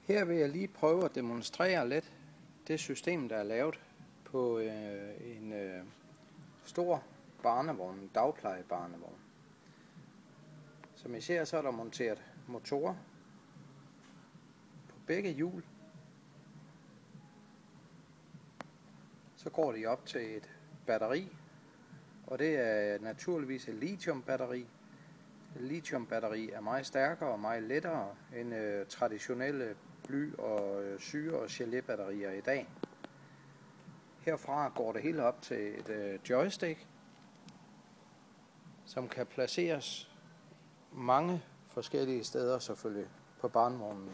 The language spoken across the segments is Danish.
Her vil jeg lige prøve at demonstrere lidt det system, der er lavet på en stor barnevogn, en dagplejebarnevogn. Som I ser, så er der monteret motorer på begge hjul. Så går de op til et batteri, og det er naturligvis et lithiumbatteri. Et lithiumbatteri er meget stærkere og meget lettere end traditionelle bly- og syre- og gelé-batterier i dag. Herfra går det hele op til et joystick, som kan placeres mange forskellige steder selvfølgelig på barnevognen.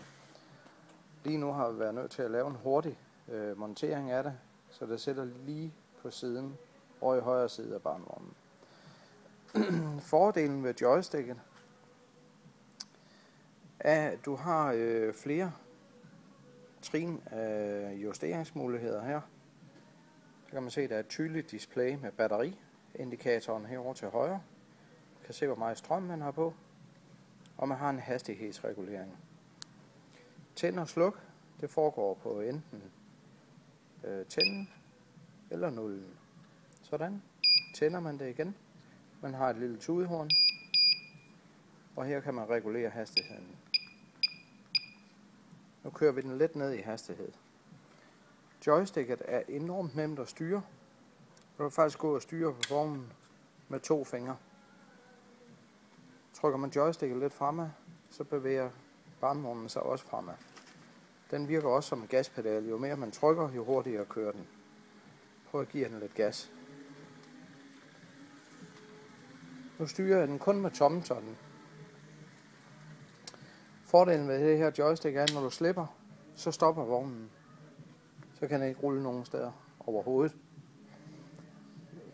Lige nu har vi været nødt til at lave en hurtig montering af det, så det sætter lige på siden og i højre side af barnevognen. Fordelen ved joysticket er, at du har flere trin af justeringsmuligheder her. Så kan man se, at der er et tydeligt display med batteriindikatoren herovre til højre. Man kan se, hvor meget strøm man har på, og man har en hastighedsregulering. Tænd og sluk, det foregår på enten tænden eller nullen. Sådan. Tænder man det igen. Man har et lille tudehorn, og her kan man regulere hastigheden. Nu kører vi den lidt ned i hastighed. Joysticket er enormt nemt at styre. Du kan faktisk gå og styre på vognen med 2 fingre. Trykker man joysticket lidt fremad, så bevæger barnevognen sig også fremad. Den virker også som en gaspedal. Jo mere man trykker, jo hurtigere kører den. Prøv at give den lidt gas. Nu styrer jeg den kun med tommeltotten. Fordelen ved det her joystick er, at når du slipper, så stopper vognen. Så kan den ikke rulle nogen steder overhovedet.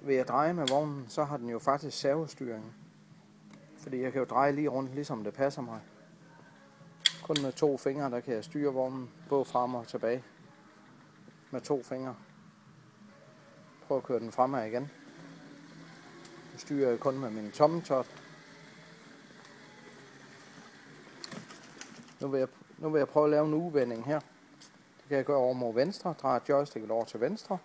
Ved at dreje med vognen, så har den jo faktisk servostyring. Fordi jeg kan jo dreje lige rundt, ligesom det passer mig. Kun med 2 fingre, der kan jeg styre vognen både frem og tilbage. Med 2 fingre. Prøv at køre den fremad igen. Nu styrer jeg kun med min tommeltot. Nu vil jeg prøve at lave en ugevending her. Det kan jeg gøre over mod venstre. Drejer joysticket over til venstre.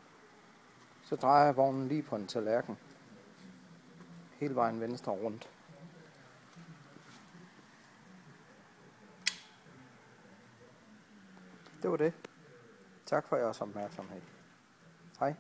Så drejer jeg vognen lige på en tallerken. Hele vejen venstre rundt. Det var det. Tak for jeres opmærksomhed. Hej.